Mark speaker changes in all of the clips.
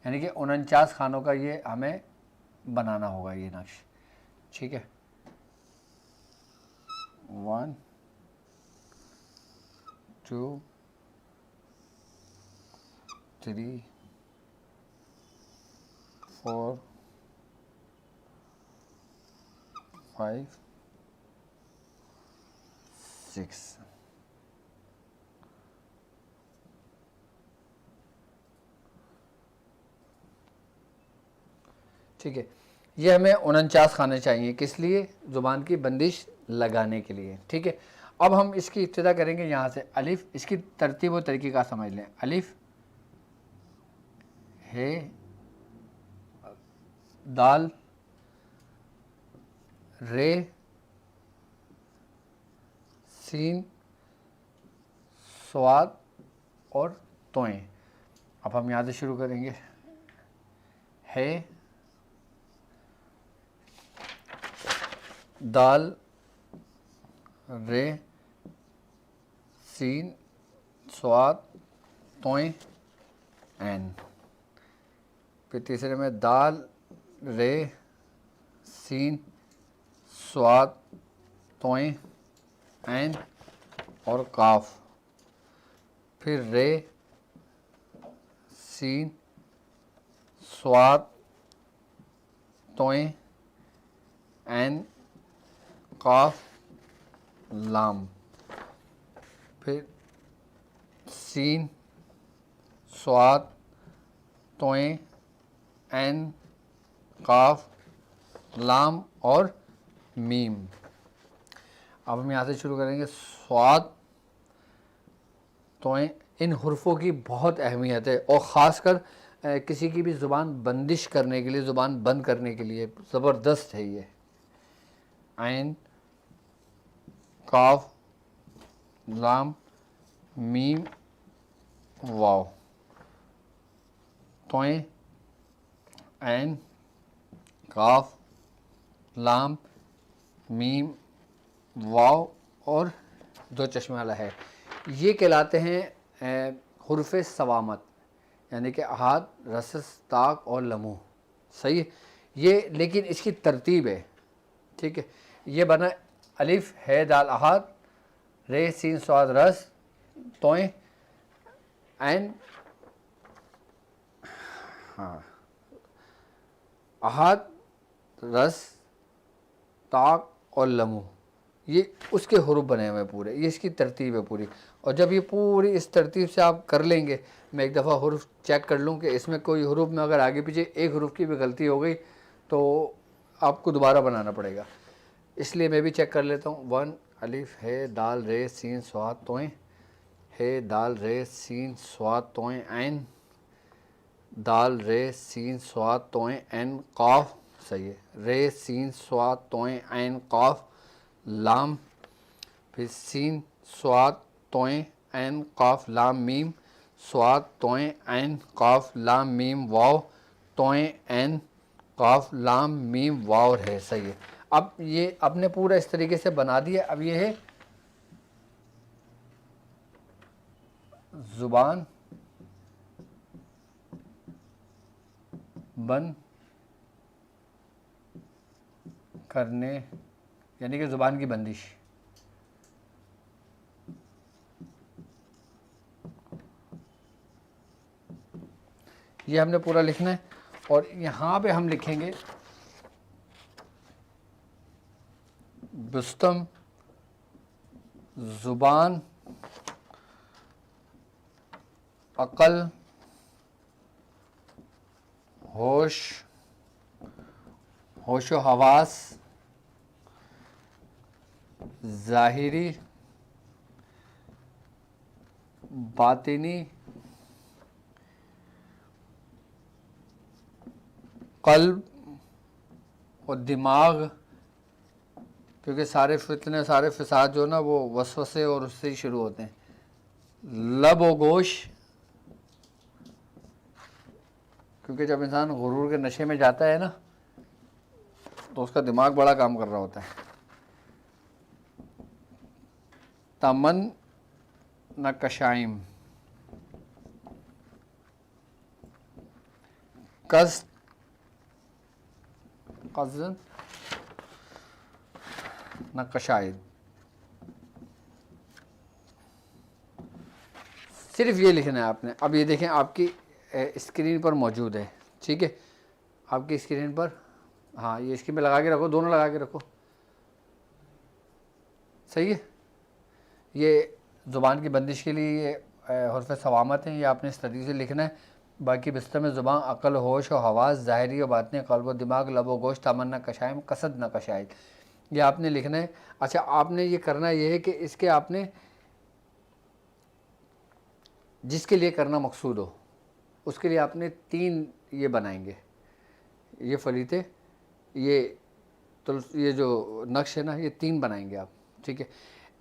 Speaker 1: یعنی کہ 49 خانوں کا یہ ہمیں بنانا ہوگا یہ نقش. ٹھیک ہے. 1 2 3 4 5 6. ٹھیک ہے. یہ ہمیں 49 خانے چاہیے کس لیے؟ زبان کی بندش لگانے کے لیے. ٹھیک ہے. اب ہم اس کی ابتدا کریں گے یہاں سے. الف، اس کی ترتیب و طریقہ کا سمجھ لیں. الف ہے دال رے سین سواد اور توئیں. اب ہم یہاں سے شروع کریں گے. ہے دال رے سین سواد توئیں عین. پھر تیسرے میں دال رے سین سواد توئیں عین اور قاف. پھر رے سین سواد توئیں عین قاف لام. پھر سین سواد توئیں عین قاف لام اور میم. اب ہم یہاں سے شروع کریں گے. سواد توئیں، ان حرفوں کی بہت اہمیت ہے اور خاص کر کسی کی بھی زبان بندش کرنے کے لیے، زبان بند کرنے کے لیے زبردست ہے یہ. عین قاف لام میم واو. توئیں عین قاف لام میم واو اور دو چشمہ والا ہے. یہ کہلاتے ہیں حروف صوامت، یعنی کہ احاد رسس طاق اور لمو. صحیح. یہ لیکن اس کی ترتیب ہے. ٹھیک ہے. یہ بنا الف ہے دال احاد رے سین سواد رس توئیں عین احاد رس طاق اور لمو. یہ اس کے حروف بنے ہوئے پورے، یہ اس کی ترتیب ہے پوری. اور جب یہ پوری اس ترتیب سے آپ کر لیں گے، میں ایک دفعہ حروف چیک کر لوں کہ اس میں کوئی حروف میں اگر آگے پیچھے ایک حروف کی بھی غلطی ہو گئی تو آپ کو دوبارہ بنانا پڑے گا. اس لیے میں بھی چیک کر لیتا ہوں. 1 الف ہے دال رے سین سواد توئیں ہے دال رے سین سواد توئیں عین دال رے سین سواد توئیں عین قاف. صحیح ہے. رے سین سواد توئیں عین قاف لام. پھر سین سواد توئیں عین قاف لام میم سواد توئیں عین قاف لام میم واو توئیں عین قاف لام میم واو ہے. صحیح ہے. اب یہ اب نے پورا اس طریقے سے بنا دیا. اب یہ ہے زبان بند کرنے، یعنی کہ زبان کی بندش. یہ ہم نے پورا لکھنا ہے. اور یہاں پہ ہم لکھیں گے بستم زبان عقل ہوش ہوش و حواس ظاہری باطنی قلب اور دماغ، کیونکہ سارے فتنے سارے فساد جو نا وہ وسوسے اور اس سے ہی شروع ہوتے ہیں. لب و گوش، کیونکہ جب انسان غرور کے نشے میں جاتا ہے نا تو اس کا دماغ بڑا کام کر رہا ہوتا ہے. تمن نہ کشائم قصد قصدن نہ کشائد، صرف یہ لکھنا ہے آپ نے. اب یہ دیکھیں آپ کی اسکرین پر موجود ہے، ٹھیک ہے، آپ کی اسکرین پر. ہاں یہ اسکرین پہ لگا کے رکھو، دونوں لگا کے رکھو، صحیح ہے. یہ زبان کی بندش کے لیے یہ حرف صوامت ہیں، یہ آپ نے اس طریقے سے لکھنا ہے. باقی بستر میں زبان، عقل، ہوش و حواس، ظاہری و باطنی، قلب و دماغ، لب و گوشت، تمنا کشائم، قصد نہ کشائد، یہ آپ نے لکھنا ہے. اچھا آپ نے یہ کرنا یہ ہے کہ اس کے آپ نے جس کے لیے کرنا مقصود ہو اس کے لیے آپ نے 3 یہ بنائیں گے، یہ فلیتے، یہ جو نقش ہے نا، یہ 3 بنائیں گے آپ، ٹھیک ہے.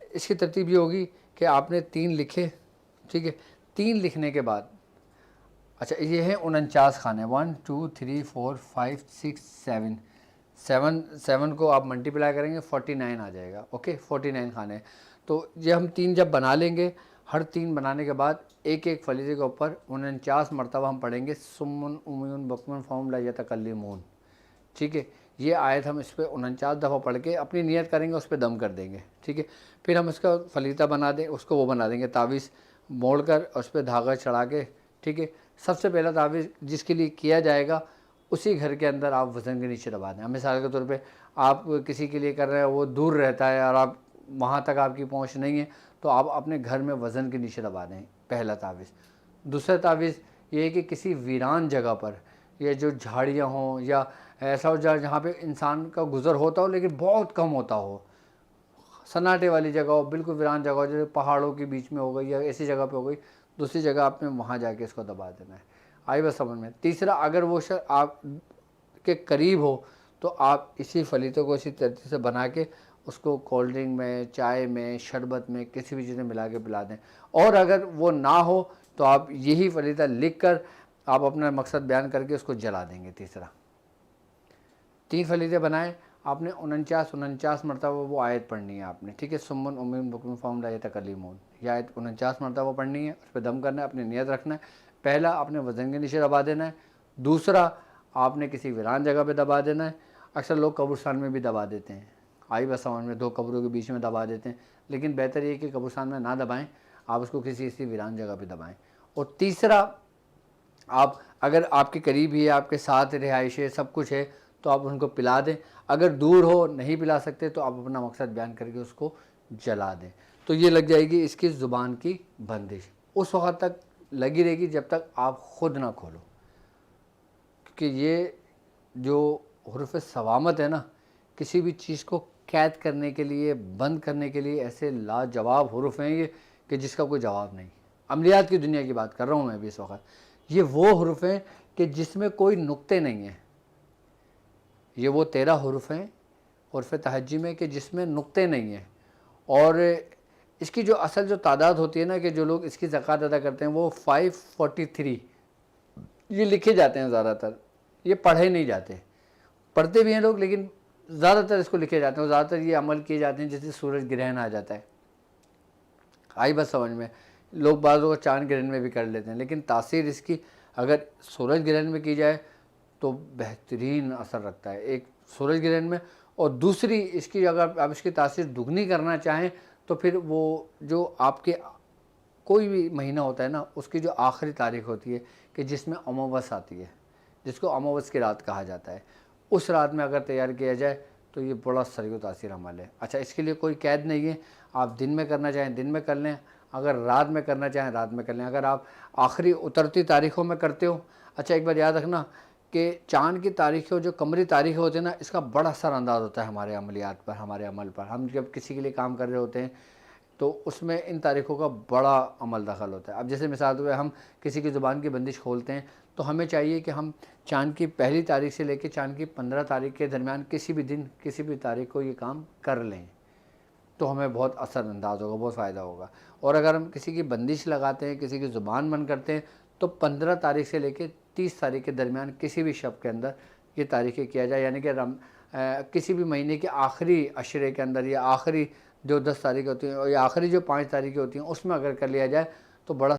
Speaker 1: اس کی ترتیب یہ ہوگی کہ آپ نے 3 لکھے، ٹھیک ہے. 3 لکھنے کے بعد اچھا یہ ہے 49 خانے، 1 2 3 4 5 6 7 کو آپ ملٹی پلائی کریں گے 49 آ جائے گا. اوکے 49 خانے. تو یہ ہم 3 جب بنا لیں گے، ہر 3 بنانے کے بعد ایک ایک فلیتے کے اوپر 49 مرتبہ ہم پڑھیں گے سمن امیون بکمن فہم لا یتکلمون، ٹھیک ہے. یہ آیت ہم اس پہ 49 دفعہ پڑھ کے اپنی نیت کریں گے، اس پہ دم کر دیں گے، ٹھیک ہے. پھر ہم اس کا فلیتہ بنا دیں، اس کو وہ بنا دیں گے تعویذ موڑ کر اور اس پہ دھاگا چڑھا کے، ٹھیک ہے. سب سے پہلا تعویذ جس کے لیے کیا جائے گا اسی گھر کے اندر آپ وزن کے نیچے دبا دیں. مثال کے طور پہ آپ کسی کے لیے کر رہے ہیں، وہ دور رہتا ہے اور آپ وہاں تک آپ کی پہنچ نہیں ہے، تو آپ اپنے گھر میں وزن کے نیچے دبا دیں، پہلا تعویذ. دوسرا تعویذ یہ ہے کہ کسی ویران جگہ پر، یہ جو جھاڑیاں ہوں یا ایسا ہو جہاں پہ انسان کا گزر ہوتا ہو لیکن بہت کم ہوتا ہو، سناٹے والی جگہ ہو، بالکل ویران جگہ ہو، جیسے پہاڑوں کے بیچ میں ہو گئی یا ایسی جگہ پہ ہو گئی، دوسری جگہ آپ نے وہاں جا کے اس کو دبا دینا ہے. آئی بس سمجھ میں. تیسرا اگر وہ شخص آپ کے قریب ہو تو آپ اسی فلیتوں کو اسی ترتیب سے بنا کے اس کو کولڈ ڈرنک میں، چائے میں، شربت میں، کسی بھی چیز میں ملا کے پلا دیں. اور اگر وہ نہ ہو تو آپ یہی فلیتہ لکھ کر آپ اپنا مقصد بیان کر کے اس کو جلا دیں گے. تیسرا 3 فلیتے بنائیں آپ نے، 49 مرتبہ وہ آیت پڑھنی ہے آپ نے، ٹھیک ہے. سمن امیون بکم فہم لا یتکلمون، یہ آیت 49 مرتبہ پڑھنی ہے، اس پہ دم کرنا ہے، اپنی نیت رکھنا ہے. پہلا آپ نے وزن کے نیچے دبا دینا ہے، دوسرا آپ نے کسی ویران جگہ پہ دبا دینا ہے. اکثر لوگ قبرستان میں بھی دبا دیتے ہیں، آئی بس سمجھ میں، 2 قبروں کے بیچ میں دبا دیتے ہیں، لیکن بہتر یہ کہ قبرستان میں نہ دبائیں، آپ اس کو کسی اسی ویران جگہ پہ دبائیں. اور تیسرا آپ اگر آپ کے قریب ہی ہے، آپ کے ساتھ رہائش ہے، سب کچھ ہے، تو آپ ان کو پلا دیں. اگر دور ہو نہیں پلا سکتے تو آپ اپنا مقصد بیان کر کے اس کو جلا دیں. تو یہ لگ جائے گی اس کی زبان کی بندش. اس وقت تک لگی رہے گی جب تک آپ خود نہ کھولو، کیونکہ یہ جو حروف صوامت ہے نا، کسی بھی چیز کو قید کرنے کے لیے، بند کرنے کے لیے ایسے لاجواب حروف ہیں یہ کہ جس کا کوئی جواب نہیں. عملیات کی دنیا کی بات کر رہا ہوں میں بھی اس وقت. یہ وہ حروف ہیں کہ جس میں کوئی نقطے نہیں ہیں. یہ وہ 13 حروف ہیں حرف تہجی میں کہ جس میں نقطے نہیں ہیں. اور اس کی جو اصل جو تعداد ہوتی ہے نا، کہ جو لوگ اس کی زکوٰۃ ادا کرتے ہیں وہ 543 یہ لکھے جاتے ہیں زیادہ تر. یہ پڑھے نہیں جاتے، پڑھتے بھی ہیں لوگ لیکن زیادہ تر اس کو لکھے جاتے ہیں. اور زیادہ تر یہ عمل کیے جاتے ہیں جیسے سورج گرہن آ جاتا ہے. آئی بس سمجھ میں. لوگ بعض اوقات چاند گرہن میں بھی کر لیتے ہیں، لیکن تاثیر اس کی اگر سورج گرہن میں کی جائے تو بہترین اثر رکھتا ہے، ایک سورج گرہن میں. اور دوسری اس کی اگر آپ اس کی تاثیر دگنی کرنا چاہیں تو پھر وہ جو آپ کے کوئی بھی مہینہ ہوتا ہے نا، اس کی جو آخری تاریخ ہوتی ہے کہ جس میں اموس آتی ہے، جس کو اموس کی رات کہا جاتا ہے، اس رات میں اگر تیار کیا جائے تو یہ بڑا سریع و تاثیر عمل ہے. اچھا اس کے لیے کوئی قید نہیں ہے، آپ دن میں کرنا چاہیں دن میں کر لیں، اگر رات میں کرنا چاہیں رات میں کر لیں. اگر آپ آخری اترتی تاریخوں میں کرتے ہو، اچھا ایک بات یاد رکھنا کہ چاند کی تاریخیں جو قمری تاریخیں ہوتے ہیں نا، اس کا بڑا اثر انداز ہوتا ہے ہمارے عملیات پر، ہمارے عمل پر. ہم جب کسی کے لیے کام کر رہے ہوتے ہیں تو اس میں ان تاریخوں کا بڑا عمل دخل ہوتا ہے. اب جیسے مثال طور پہ ہم کسی کی زبان کی بندش کھولتے ہیں تو ہمیں چاہیے کہ ہم چاند کی پہلی تاریخ سے لے کے چاند کی 15 تاریخ کے درمیان کسی بھی دن کسی بھی تاریخ کو یہ کام کر لیں تو ہمیں بہت اثر انداز ہوگا، بہت فائدہ ہوگا. اور اگر ہم کسی کی بندش لگاتے ہیں، کسی کی زبان بند کرتے ہیں تو 15 تاریخ سے لے کے 30 تاریخ کے درمیان کسی بھی شب کے اندر یہ تاریخیں کیا جائے، یعنی کہ کسی بھی مہینے کے آخری عشرے کے اندر یا آخری جو 10 تاریخیں ہوتی ہیں یا آخری جو 5 تاریخیں ہوتی ہیں اس میں اگر کر لیا جائے تو بڑا